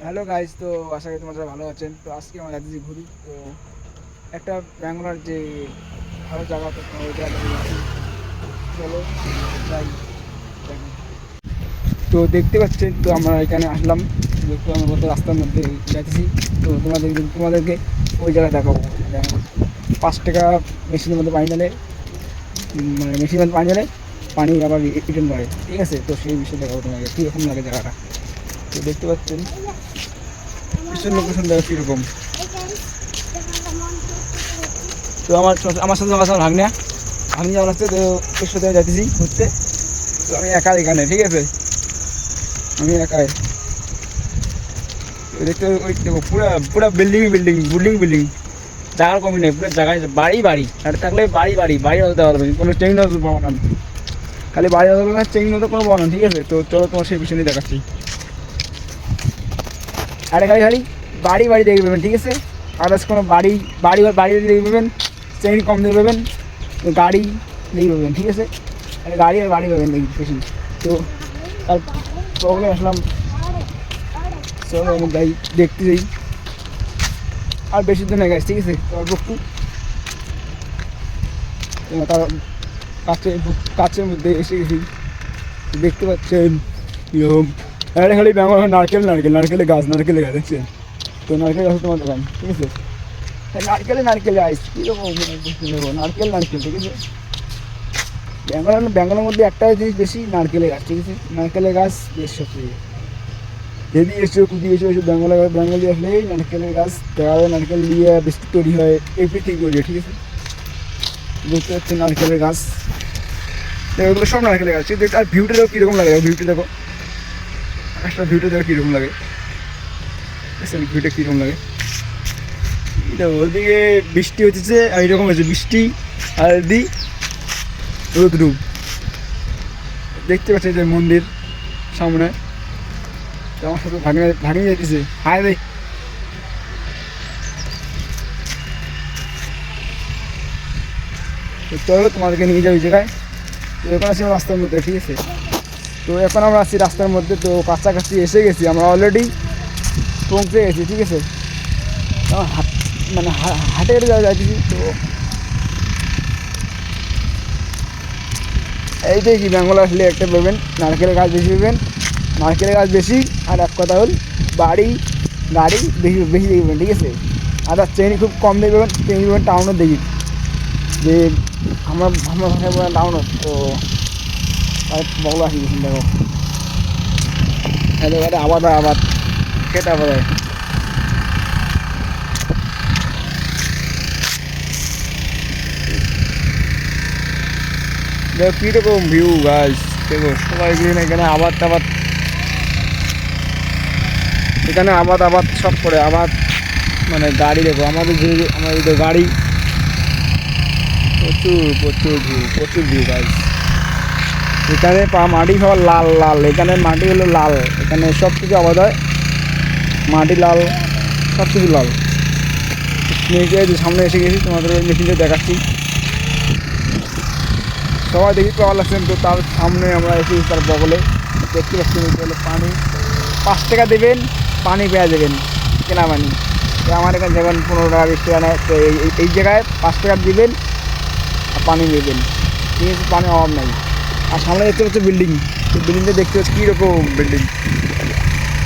Hello guys, তো আশা করি তোমরা সবাই ভালো আছেন। তো আজকে আমরা যাচ্ছি ঘুরি। তো একটা ব্যাঙ্গালোর যে ভালো জায়গা, তো ওই জায়গাটা যাচ্ছি। চলো যাই, দেখো। তো দেখতে পাচ্ছেন, তো আমরা এখানে আসলাম। দেখতে আমরা কত রাস্তার মধ্যে যাচ্ছি। তো তোমাদেরকে ওই জায়গায় দেখাবো। যেমন 5 টাকা মেশিনের মধ্যে পানি ঢালে, মানে মেশিনের মধ্যে পানি ঢালে পানি আবার রিটার্ন করে, ঠিক আছে? তো সেই বিষয়ে দেখাবো তোমাকে কীরকম লাগে জায়গাটা। তো দেখতে পাচ্ছেন ভীষণ লোকেশন দেখা কীরকম। তো আমার সাথে আমার ভাগ্না ভাগ্নি যাওয়ার আসছে। তো ওর সাথে যাচ্ছি ঘুরতে। তো আমি একা এখানে, ঠিক আছে? আমি একাই। তো দেখতে ওই দেখো, পুরো পুরো বিল্ডিং বিল্ডিং বিল্ডিং বিল্ডিং, জায়গার কমি নেই। পুরো জায়গায় বাড়ি বাড়ি, আর থাকলে বাড়ি বাড়ি বাড়ি হতে পারবে, কোনো চেঞ্জ হতে পারবো না। খালি বাড়ি হতে পারবে না, চেঞ্জ হতে কোনো পারবো না, ঠিক আছে? তো চলো তোমার সেই বিষয় নিয়ে দেখাচ্ছি। আরে খালি খালি বাড়ি বাড়ি দেখে পাবেন, ঠিক আছে? আদার্স কোনো বাড়ি বাড়ি বাড়ি দেখে পাবেন, চেইন কম দেখে পাবেন, গাড়ি দেখে পাবেন, ঠিক আছে? গাড়ি আর বাড়ি পাবেন দেখি বেশি। তো তার প্রবলেম আসলাম, চলো আমি যাই, দেখতে যাই। আর বেশি দিন গেছে, ঠিক আছে? তো অল্প একটু তার কাছের মধ্যে এসে গেছি। দেখতে পাচ্ছেন এরকম একটা খালি ব্যাঙ্গল নারকেল নারকেল নারকেলের গাছ, নারকেলের গাছ দেখছেন? তো নারকেল গাছ তোমার দোকান, ঠিক আছে? নারকেলে নারকেল গাছ কীরকম নারকেল নারকেল, ঠিক আছে? ব্যাঙ্গালোর মধ্যে একটা জিনিস বেশি, নারকেলের গাছ, ঠিক আছে? নারকেলের গাছ বেশ সবচেয়ে যদি এসে কুদি এসে এসে বেঙ্গলি আসলেই নারকেলের গাছ দেখা যায়। নারকেল দিয়ে বিস্কুট তৈরি হয়, এভরিথিং তৈরি হয়, ঠিক আছে? দেখতে হচ্ছে নারকেলের গাছ, এগুলো সব নারকেলের গাছ। কিন্তু আর ভিউটা দেখো কীরকম লাগে, ভিউটা দেখো, আকাশটা ভিউটা দেখো কীরকম লাগে, ভিউটা কীরকম লাগে। দেখো ওদিকে বৃষ্টি হচ্ছে, আর এরকম হয়েছে বৃষ্টি আর এদি রোদ্রু। দেখতে পাচ্ছি যে মন্দির সামনে। তো আমার সাথে ভাগিয়ে যেতেছে, হায় রে। তো চলো তোমাদেরকে নিয়ে যাও ওই জায়গায়। তো এখন আছি রাস্তার মধ্যে, ঠিক আছে? তো এখন আমরা আছি রাস্তার মধ্যে। তো কাছাকাছি এসে গেছি, আমরা অলরেডি পৌঁছে গেছি, ঠিক আছে? মানে হাটে হেঁটে যাওয়া যাইতেছি। তো এইটাই কি, বেঙ্গল আসলে একটা পাবেন, নারকেলের গাছ বেশি পাবেন, নারকেলের গাছ বেশি। আর এক কথা হল বাড়ি গাড়ি বেশি বেশি দেখবেন, ঠিক আছে? আর তার চেনি খুব কম দেখবেন, চেনি পাবেন টাউনের দেখি, যে আমার আমার ভাষায় বলেন টাউনত। তো বগলা আসি গেছেন, দেখো একেবারে আবাদ আবাদ, খেতে আবাদ হয়। দেখো কীরকম ভিউ গাছ, দেখো সবাই এখানে আবাদ টাবাদ, এখানে আবাদ আবাদ সব করে আবাদ। মানে গাড়ি দেখো, আমাদের গাড়ি, প্রচুর প্রচুর ভিউ, প্রচুর ভিউ গাছ। এখানে মাটি সব লাল লাল, এখানে মাটি হলো লাল, এখানে সব কিছু আবাদ হয়, মাটি লাল, সব কিছু লাল। যে সামনে এসে গেছি, তোমাদের ওই মেশিনটা দেখাচ্ছি। সবাই দেখি পাওয়া লাগছেন। তো তার সামনে আমরা এসেছি, তার বগলে দেখতে পাচ্ছি হলো পানি। 5 টাকা দেবেন, পানি পেয়ে যাবেন, কেনা পানি। তো আমার এখানে যেমন 15 টাকা 20 টাকা নেয়। তো এই জায়গায় 5 টাকা দিবেন আর পানি নেবেন, ঠিক আছে? পানির অভাব নাই। আর সামনে দেখতে পাচ্ছি বিল্ডিং। তো বিল্ডিংটা দেখতে পাচ্ছি কীরকম বিল্ডিং,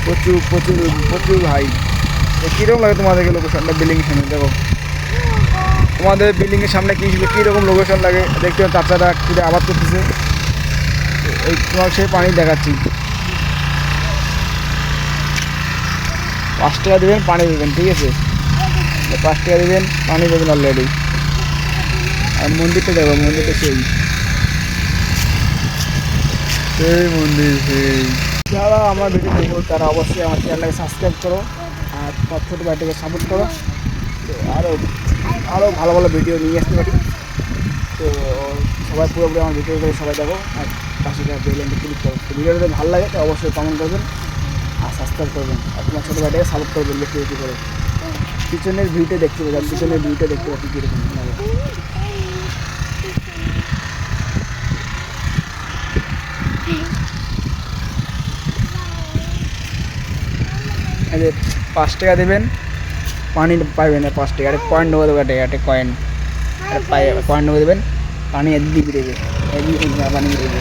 প্রচুর প্রচুর প্রচুর হাই। তো কীরকম লাগে তোমাদেরকে লোকেশনটা বিল্ডিংয়ের সামনে? দেখো তোমাদের বিল্ডিংয়ের সামনে কীরকম লোকেশন লাগে দেখতে পাচ্ছি। চাচারা কীরে আবাদ করতেছে, এই তোমার সেই পানি দেখাচ্ছি। 5 টাকা দেবেন, পানি দেবেন, ঠিক আছে? 5 টাকা দেবেন, পানি দেবেন অলরেডি। আর মন্দিরটা দেখো, মন্দিরটা সেই সেই মন্দির সেই। যারা আমার ভিডিও দেখো তারা অবশ্যই আমার চ্যানেলটাকে সাবস্ক্রাইব করো, আর ছোটো ভাইটাকে সাপোর্ট করো। তো আরও আরও ভালো ভালো ভিডিও নিয়ে আসতে পারি। তো সবাই পুরোপুরি আমার ভিডিওটাকে সবাই দেখো, আর পাশে বেলটা ক্লিক করো। তো ভিডিওটা যদি ভালো লাগে তো অবশ্যই কমেন্ট করবেন আর সাবস্ক্রাইব করবেন, আর তোমার ছোটো ভাইটাকে সাপোর্ট করবেন বেশি বেশি করে। পিছনের ভিউটা দেখতে পাবেন, পিছনের ভিউটা দেখতে পাচ্ছি কীরকম লাগে। এই যে 5 টাকা দেবেন, পানি পাইবেন না 5 টাকা, একটা কয়েন নেবো দেবো, একটা কয়েন কয়েন নেবো দেবেন, পানি একদিকে দেবে, একদিকে পানি দেবে।